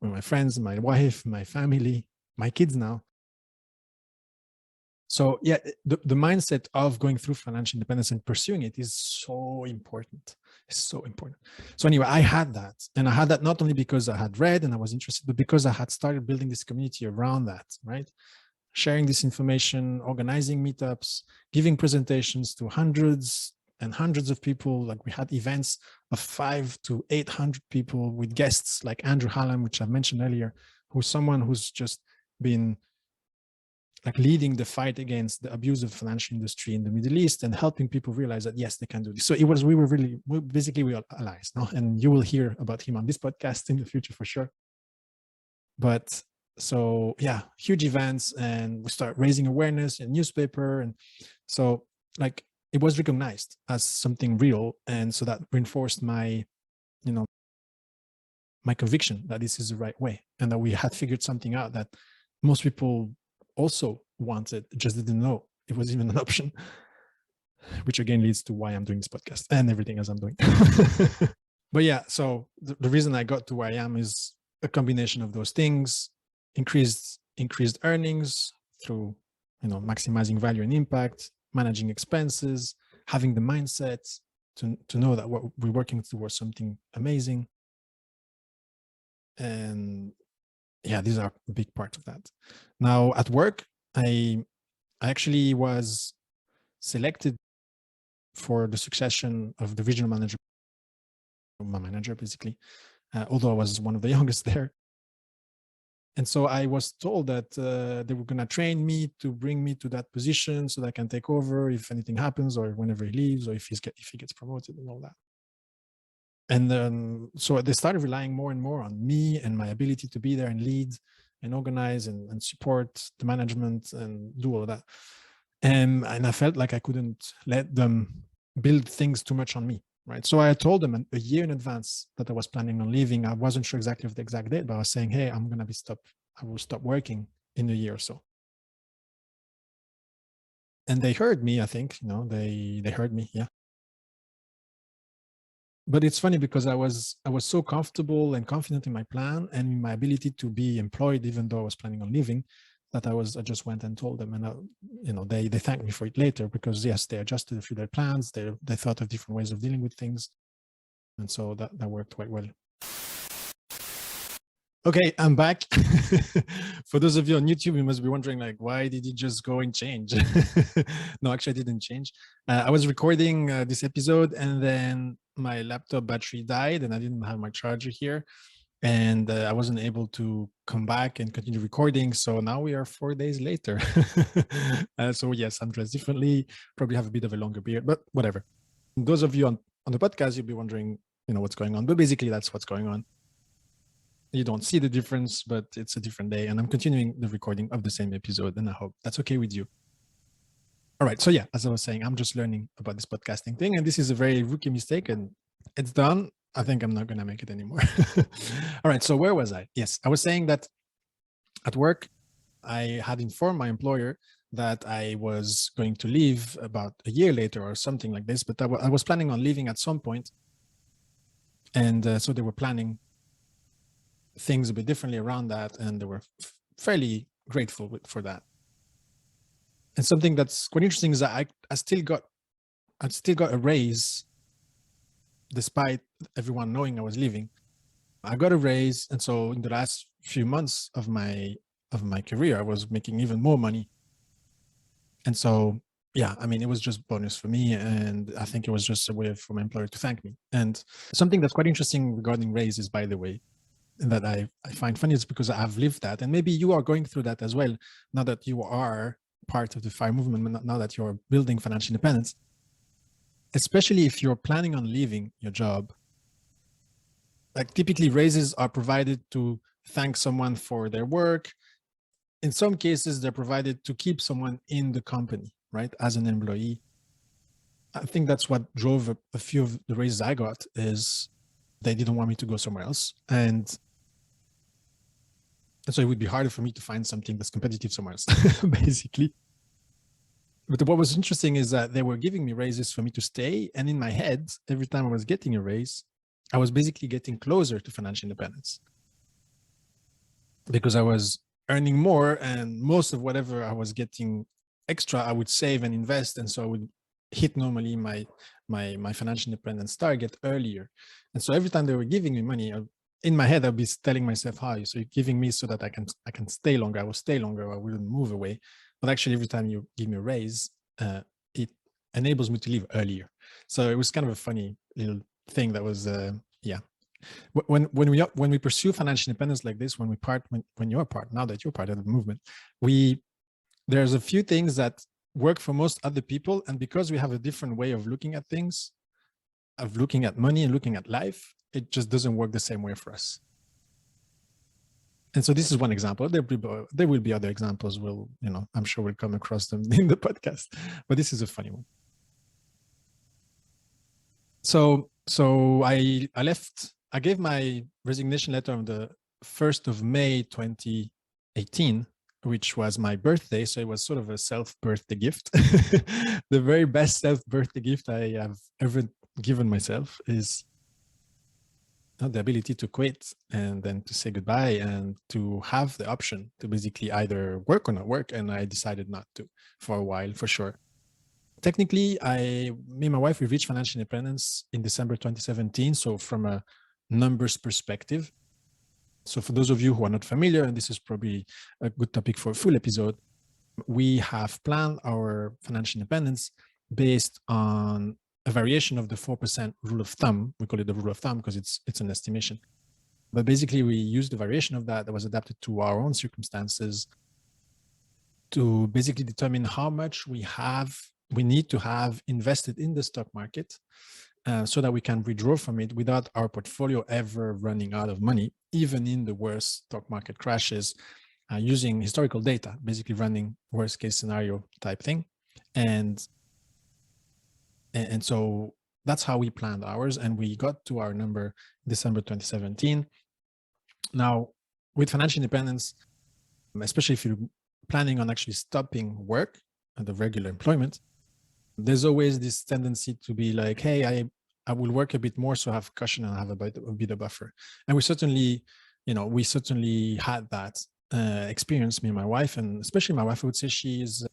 with my friends, my wife, my family, my kids now. So yeah, the mindset of going through financial independence and pursuing it is so important. It's so important. So anyway, I had that. And I had that not only because I had read and I was interested, but because I had started building this community around that, right? Sharing this information, organizing meetups, giving presentations to hundreds and hundreds of people. Like we had events of 500 to 800 people with guests like Andrew Hallam, which I mentioned earlier, who's someone who's just been like leading the fight against the abuse of financial industry in the Middle East and helping people realize that, yes, they can do this. So we were allies, no? And you will hear about him on this podcast in the future for sure. But so yeah, huge events, and we start raising awareness in newspaper. And so like it was recognized as something real. And so that reinforced my conviction that this is the right way, and that we had figured something out that most people also wanted, just didn't know it was even an option, which again leads to why I'm doing this podcast and everything as I'm doing. But yeah, so the reason I got to where I am is a combination of those things: increased earnings through maximizing value and impact, managing expenses, having the mindset to know that we're working towards something amazing. And yeah, these are a big part of that. Now at work, I actually was selected for the succession of the regional manager, my manager basically, although I was one of the youngest there. And so I was told that they were going to train me to bring me to that position so that I can take over if anything happens, or whenever he leaves, or if he gets promoted and all that. And then so they started relying more and more on me and my ability to be there and lead and organize and support the management and do all of that. And I felt like I couldn't let them build things too much on me, right? So I told them a year in advance that I was planning on leaving. I wasn't sure exactly of the exact date, but I was saying, hey, I will stop working in a year or so. And they heard me, I think, they heard me, yeah. But it's funny because I was so comfortable and confident in my plan and in my ability to be employed, even though I was planning on leaving, that I just went and told them, and they thanked me for it later, because yes, they adjusted a few of their plans. They thought of different ways of dealing with things, and so that worked quite well. Okay, I'm back. For those of you on YouTube, you must be wondering, like, why did you just go and change? No, actually, I didn't change. I was recording this episode, and then my laptop battery died, and I didn't have my charger here, and I wasn't able to come back and continue recording. So now we are 4 days later. So yes, I'm dressed differently, probably have a bit of a longer beard, but whatever. Those of you on the podcast, you'll be wondering, what's going on. But basically, that's what's going on. You don't see the difference, but it's a different day, and I'm continuing the recording of the same episode, and I hope that's okay with you. All right, so yeah, as I was saying, I'm just learning about this podcasting thing, and this is a very rookie mistake, and it's done. I think I'm not going to make it anymore. All right, so where was I? Yes, I was saying that at work, I had informed my employer that I was going to leave about a year later or something like this, but I was planning on leaving at some point, and so they were planning things a bit differently around that, and they were fairly grateful for that. And something that's quite interesting is that I still got a raise despite everyone knowing I was leaving. I got a raise, and so in the last few months of my career, I was making even more money. And so yeah, I mean, it was just bonus for me, and I think it was just a way for my employer to thank me. And something that's quite interesting regarding raises, by the way, that I find funny, is because I've lived that, and maybe you are going through that as well, now that you are part of the FIRE movement, now that you're building financial independence. especially if you're planning on leaving your job. Like typically raises are provided to thank someone for their work. In some cases, they're provided to keep someone in the company, right? As an employee. I think that's what drove a few of the raises I got is they didn't want me to go somewhere else. And so it would be harder for me to find something that's competitive somewhere else, basically. But what was interesting is that they were giving me raises for me to stay. And in my head, every time I was getting a raise, I was basically getting closer to financial independence because I was earning more, and most of whatever I was getting extra, I would save and invest. And so I would hit normally my financial independence target earlier. And so every time they were giving me money, in my head, I'd be telling myself, "Hi, so you're giving me so that I can stay longer. I will stay longer. I wouldn't move away." But actually, every time you give me a raise, it enables me to leave earlier. So it was kind of a funny little thing that was, yeah. When we pursue financial independence like this, when you're part, now that you're part of the movement, there's a few things that work for most other people, and because we have a different way of looking at things, of looking at money and looking at life, it just doesn't work the same way for us. And so this is one example. There will be other examples. I'm sure we'll come across them in the podcast, but this is a funny one. So I left. I gave my resignation letter on the 1st of May 2018, which was my birthday. So it was sort of a self-birthday gift. The very best self-birthday gift I have ever given myself is the ability to quit and then to say goodbye and to have the option to basically either work or not work. And I decided not to for a while, for sure. Technically, me and my wife, we reached financial independence in December 2017. So from a numbers perspective, so for those of you who are not familiar, and this is probably a good topic for a full episode, we have planned our financial independence based on a variation of the 4% rule of thumb. We call it the rule of thumb because it's an estimation. But basically, we used the variation of that was adapted to our own circumstances to basically determine how much we need to have invested in the stock market so that we can withdraw from it without our portfolio ever running out of money, even in the worst stock market crashes, using historical data, basically running worst case scenario type thing. And so that's how we planned ours. And we got to our number December 2017. Now, with financial independence, especially if you're planning on actually stopping work and the regular employment, there's always this tendency to be like, hey, I will work a bit more so I have cushion and I have a bit of buffer. And we certainly had that experience, me and my wife, and especially my wife, I would say she is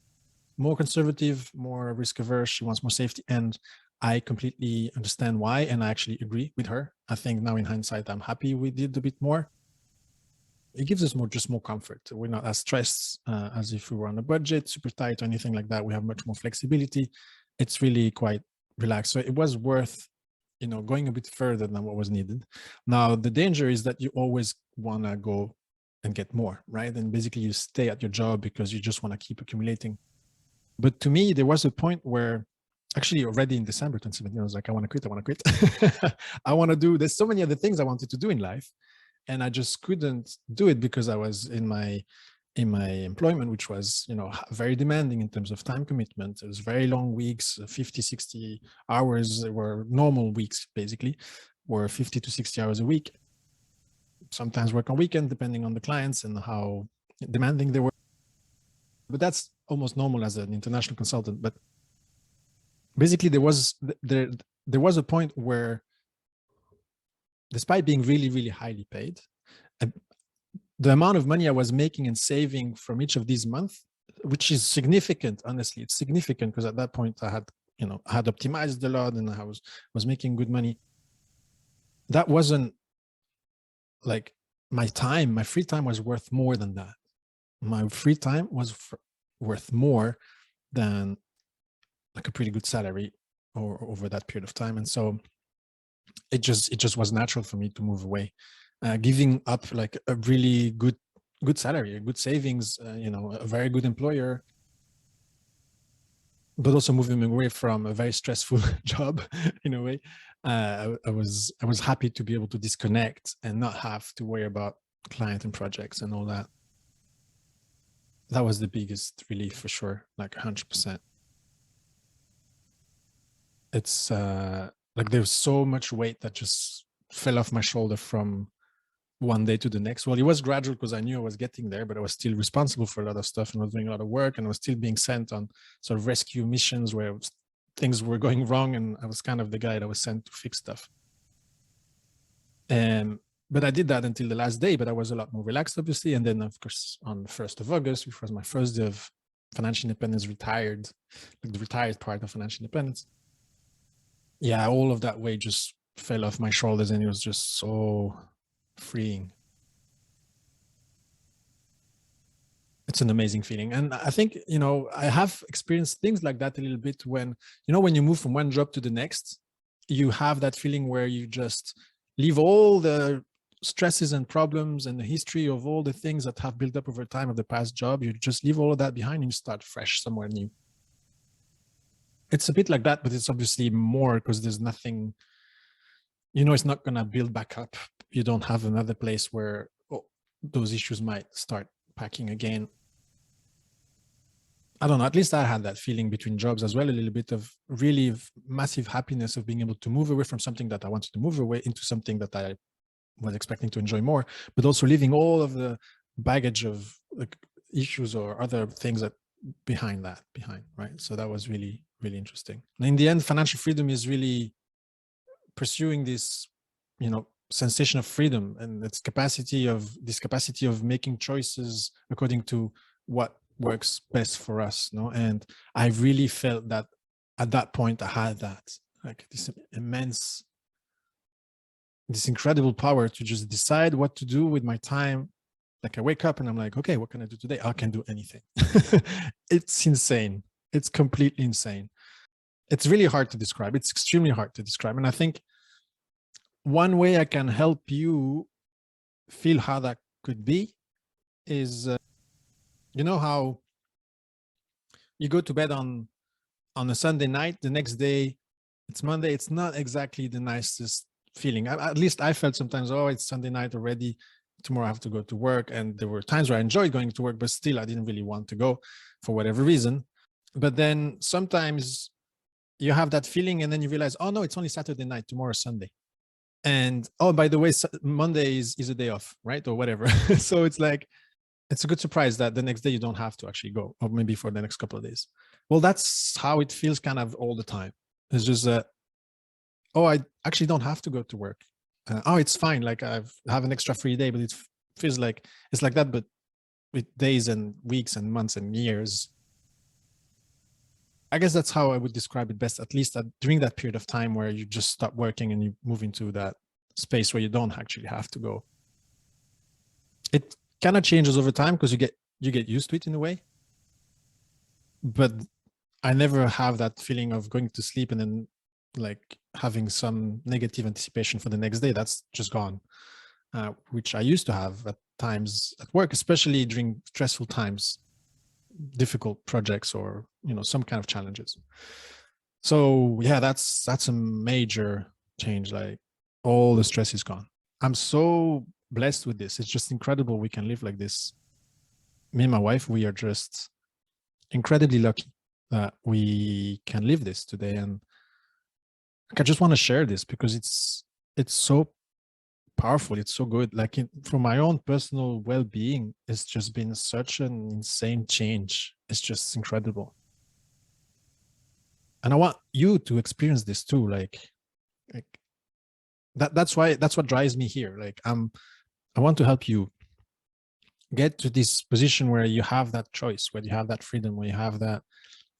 more conservative, more risk averse. She wants more safety. And I completely understand why. And I actually agree with her. I think now in hindsight, I'm happy we did a bit more. It gives us more comfort. We're not as stressed as if we were on a budget, super tight or anything like that. We have much more flexibility. It's really quite relaxed. So it was worth, going a bit further than what was needed. Now, the danger is that you always want to go and get more, right? And basically you stay at your job because you just want to keep accumulating. But to me, there was a point where actually already in December 2017, I was like, I want to quit. There's so many other things I wanted to do in life. And I just couldn't do it because I was in my employment, which was, very demanding in terms of time commitment. It was very long weeks, 50, 60 hours were normal weeks, basically, were 50 to 60 hours a week. Sometimes work on weekend, depending on the clients and how demanding they were. But that's almost normal as an international consultant. But basically there was a point where, despite being really, really highly paid, the amount of money I was making and saving from each of these months, which is significant, honestly, it's significant because at that point I had optimized a lot and I was making good money. That wasn't like my free time was worth more than that. My free time was worth more than like a pretty good salary or over that period of time. And so it just was natural for me to move away, giving up like a really good salary, a good savings, a very good employer. but also moving away from a very stressful job in a way. I was happy to be able to disconnect and not have to worry about client and projects and all that. That was the biggest relief for sure, like 100%. It's like there's so much weight that just fell off my shoulder from one day to the next. Well, it was gradual because I knew I was getting there, but I was still responsible for a lot of stuff and I was doing a lot of work, and I was still being sent on sort of rescue missions where things were going wrong, and I was kind of the guy that was sent to fix stuff. But I did that until the last day, but I was a lot more relaxed, obviously. And then, of course, on the 1st of August, which was my first day of financial independence, retired, like the retired part of financial independence. Yeah, all of that weight just fell off my shoulders, and it was just so freeing. It's an amazing feeling. And I think, I have experienced things like that a little bit when, when you move from one job to the next, you have that feeling where you just leave all the stresses and problems and the history of all the things that have built up over time of the past job. You just leave all of that behind and you start fresh somewhere new. It's a bit like that, but it's obviously more because there's nothing, it's not going to build back up. You don't have another place where those issues might start packing again. I don't know, at least I had that feeling between jobs as well, a little bit of really massive happiness of being able to move away from something that I wanted to move away into something that I was expecting to enjoy more, but also leaving all of the baggage of like issues or other things that behind, right? So that was really, really interesting. And in the end, financial freedom is really pursuing this, sensation of freedom and its capacity of making choices according to what works best for us. And I really felt that at that point I had that, like this incredible power to just decide what to do with my time. Like I wake up and I'm like, okay, what can I do today? I can do anything. It's insane. It's completely insane. It's really hard to describe. It's extremely hard to describe. And I think one way I can help you feel how that could be is, how you go to bed on a Sunday night, the next day it's Monday. It's not exactly the nicest feeling. At least I felt sometimes, oh, it's Sunday night already. Tomorrow I have to go to work. And there were times where I enjoyed going to work, but still I didn't really want to go for whatever reason. But then sometimes you have that feeling and then you realize, oh no, it's only Saturday night, tomorrow is Sunday. And oh, by the way, Monday is a day off, right? Or whatever. So it's like, it's a good surprise that the next day you don't have to actually go, or maybe for the next couple of days. Well, that's how it feels kind of all the time. It's just that, oh, I actually don't have to go to work. Oh, it's fine. Like I have an extra free day, but it feels like it's like that, but with days and weeks and months and years. I guess that's how I would describe it best, at least during that period of time where you just stop working and you move into that space where you don't actually have to go. It kind of changes over time because you get used to it in a way. But I never have that feeling of going to sleep and then like having some negative anticipation for the next day. That's just gone, which I used to have at times at work, especially during stressful times, difficult projects, or some kind of challenges. So yeah, that's a major change. Like all the stress is gone. I'm so blessed with this. It's just incredible we can live like this. Me and my wife, we are just incredibly lucky that we can live this today. And I just want to share this because it's so powerful. It's so good. Like for my own personal well-being, it's just been such an insane change. It's just incredible. And I want you to experience this too. Like that's what drives me here. Like I want to help you get to this position where you have that choice, where you have that freedom, where you have that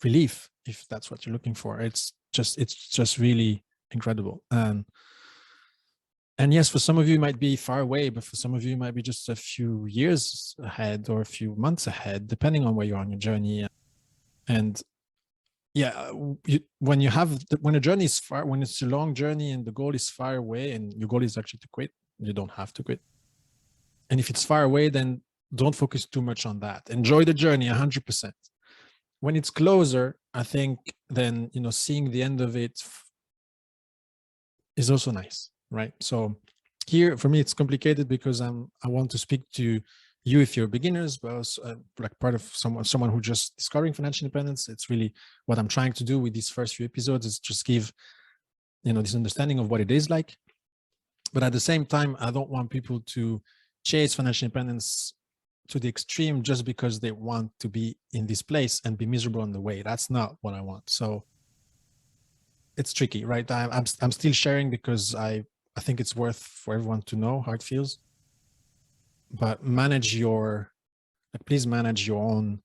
relief, if that's what you're looking for. It's just really incredible. And yes, for some of you it might be far away, but for some of you it might be just a few years ahead or a few months ahead, depending on where you are on your journey. And yeah, when a journey is far, when it's a long journey and the goal is far away and your goal is actually to quit, you don't have to quit. And if it's far away, then don't focus too much on that. Enjoy the journey 100%. When it's closer, I think then, seeing the end of it is also nice, right? So here for me, it's complicated because I want to speak to you if you're beginners, but also like part of someone who just discovering financial independence. It's really what I'm trying to do with these first few episodes is just give, this understanding of what it is like. But at the same time, I don't want people to chase financial independence to the extreme just because they want to be in this place and be miserable on the way. That's not what I want. So it's tricky, right? I'm still sharing because I think it's worth for everyone to know how it feels. But please manage your own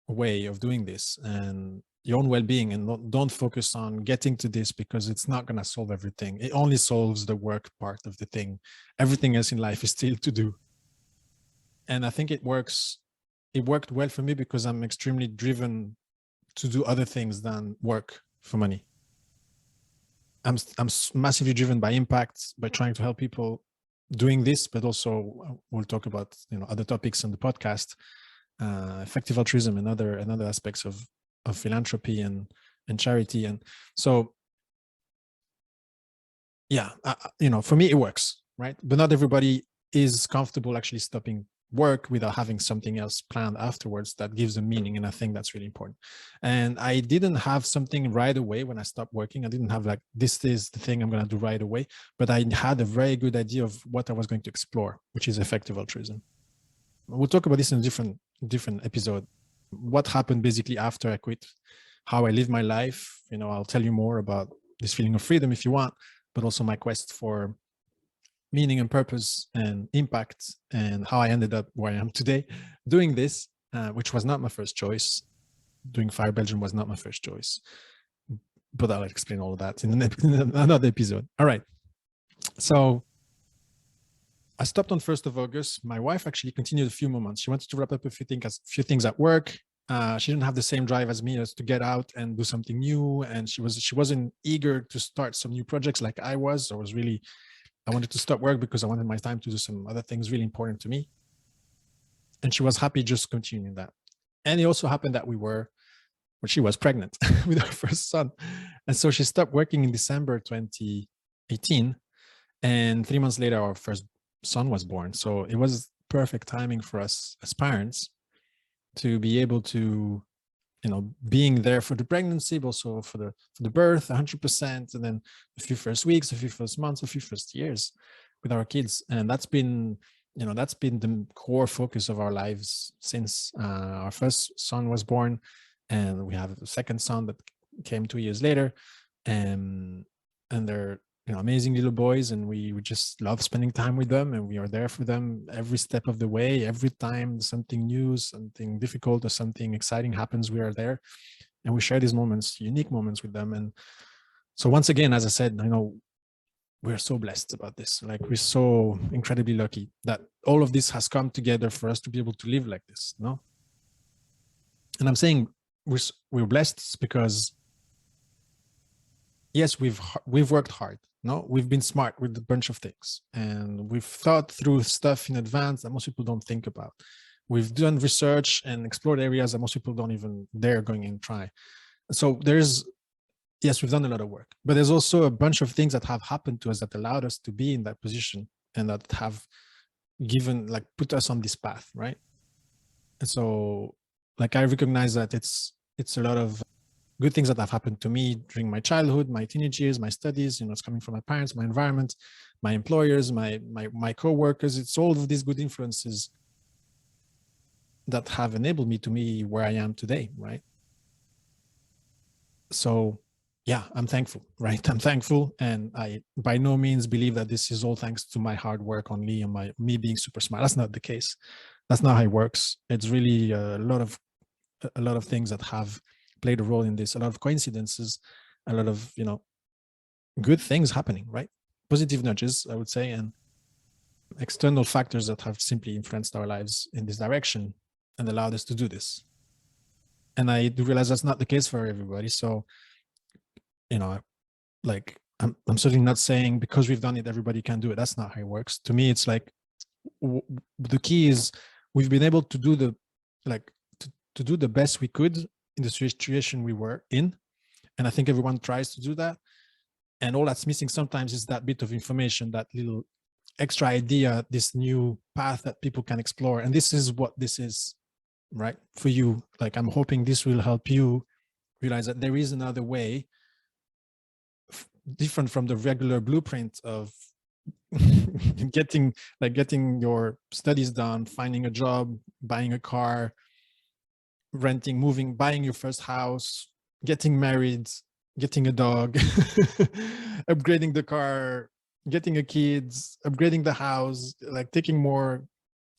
way of doing this and your own well-being, and don't focus on getting to this because it's not going to solve everything. It only solves the work part of the thing. Everything else in life is still to do. And I think it worked well for me because I'm extremely driven to do other things than work for money. I'm massively driven by impact, by trying to help people doing this, but also we'll talk about other topics on the podcast, effective altruism and other aspects of philanthropy and charity. And so yeah, for me it works, right? But not everybody is comfortable actually stopping work without having something else planned afterwards that gives them meaning. And I think that's really important. And I didn't have something right away when I stopped working. I didn't have like, this is the thing I'm going to do right away, but I had a very good idea of what I was going to explore, which is effective altruism. We'll talk about this in a different episode. What happened basically after I quit, how I live my life. I'll tell you more about this feeling of freedom if you want, but also my quest for meaning and purpose and impact, and how I ended up where I am today doing this, which was not my first choice. Doing FIRE Belgium was not my first choice, but I'll explain all of that in another episode. All right. So I stopped on 1st of August. My wife actually continued a few more months. She wanted to wrap up a few things at work. She didn't have the same drive as me as to get out and do something new. And she wasn't eager to start some new projects like I was. I wanted to stop work because I wanted my time to do some other things really important to me. And she was happy just continuing that. And it also happened that she was pregnant with our first son. And so she stopped working in December 2018. And 3 months later, our first son was born. So it was perfect timing for us as parents to be able to, being there for the pregnancy, but also for the birth, 100%, and then a few first weeks, a few first months, a few first years with our kids. And that's been the core focus of our lives since our first son was born. And we have a second son that came 2 years later. And they're amazing little boys, and we just love spending time with them, and we are there for them every step of the way. Every time something new, something difficult, or something exciting happens, we are there, and we share these moments, unique moments with them. And so once again, as I said, we're so blessed about this. Like, we're so incredibly lucky that all of this has come together for us to be able to live like this. And I'm saying we're blessed because yes, we've worked hard. We've been smart with a bunch of things, and we've thought through stuff in advance that most people don't think about. We've done research and explored areas that most people don't even dare going and try. So yes, we've done a lot of work, but there's also a bunch of things that have happened to us that allowed us to be in that position, and that have put us on this path, right? And so, I recognize that it's a lot of good things that have happened to me during my childhood, my teenage years, my studies. It's coming from my parents, my environment, my employers, my co-workers. It's all of these good influences that have enabled me to be where I am today, right? So yeah, I'm thankful, right? I'm thankful, and I by no means believe that this is all thanks to my hard work only and me being super smart. That's not the case. That's not how it works. It's really a lot of things that have played a role in this, a lot of coincidences, a lot of good things happening, right? Positive nudges, I would say, and external factors that have simply influenced our lives in this direction and allowed us to do this. And I do realize that's not the case for everybody. So I'm certainly not saying because we've done it everybody can do it. That's not how it works. To me, it's like the key is we've been able to do to do the best we could in the situation we were in. And I think everyone tries to do that. And all that's missing sometimes is that bit of information, that little extra idea, this new path that people can explore. And this is what this is, right? For you, like, I'm hoping this will help you realize that there is another way, different from the regular blueprint of getting your studies done, finding a job, buying a car, renting, moving, buying your first house, getting married, getting a dog, upgrading the car, getting a kids, upgrading the house, like taking more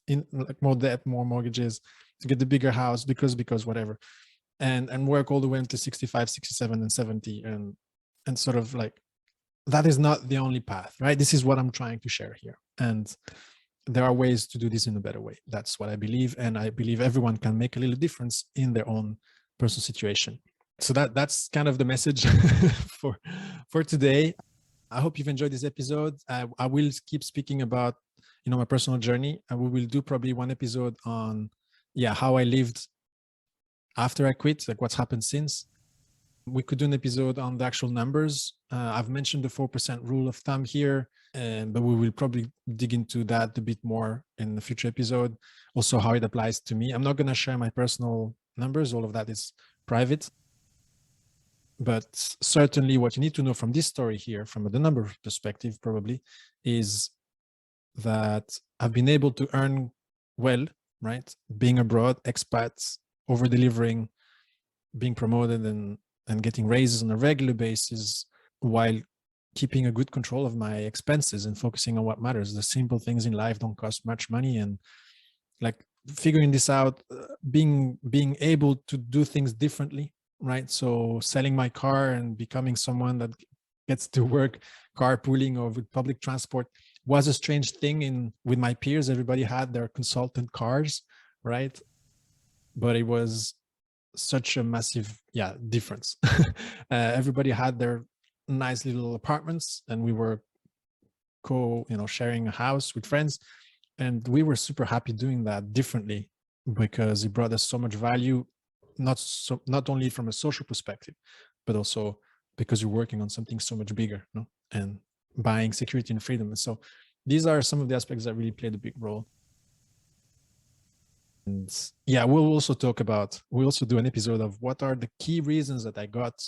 debt, more mortgages to get the bigger house because whatever, and work all the way until 65, 67 and 70, and sort of like, that is not the only path, right? This is what I'm trying to share here. And there are ways to do this in a better way. That's what I believe. And I believe everyone can make a little difference in their own personal situation. So that's kind of the message for today. I hope you've enjoyed this episode. I will keep speaking about, my personal journey, and we will do probably one episode on, how I lived after I quit, like what's happened since. We could do an episode on the actual numbers. I've mentioned the 4% rule of thumb here, but we will probably dig into that a bit more in the future episode. Also, how it applies to me. I'm not going to share my personal numbers. All of that is private. But certainly what you need to know from this story here, from the number perspective probably, is that I've been able to earn well, right? Being abroad, expats, over-delivering, being promoted and getting raises on a regular basis, while keeping a good control of my expenses and focusing on what matters. The simple things in life don't cost much money, and like figuring this out, being able to do things differently, right? So selling my car and becoming someone that gets to work carpooling or with public transport was a strange thing with my peers. Everybody had their consultant cars, right? But it was such a massive difference. Everybody had their nice little apartments, and we were sharing a house with friends, and we were super happy doing that differently because it brought us so much value, not only from a social perspective, but also because you're working on something so much bigger, and buying security and freedom. And so these are some of the aspects that really played a big role. And we'll also do an episode of what are the key reasons that I got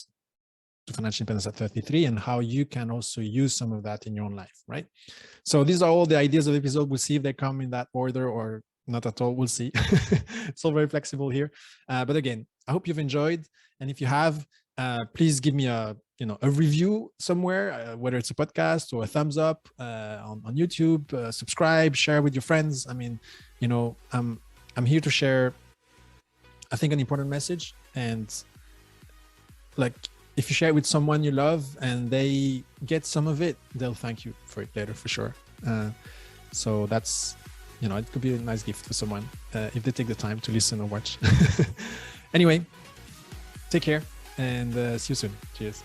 to financial independence at 33, and how you can also use some of that in your own life, right? So these are all the ideas of the episode. We'll see if they come in that order or not at all. We'll see. It's all very flexible here. But again, I hope you've enjoyed. And if you have, please give me a review somewhere, whether it's a podcast or a thumbs up on YouTube, subscribe, share with your friends. I mean, I'm here to share, I think, an important message. And like, if you share it with someone you love and they get some of it, they'll thank you for it later, for sure. So that's, it could be a nice gift for someone if they take the time to listen or watch. Anyway, take care and see you soon. Cheers.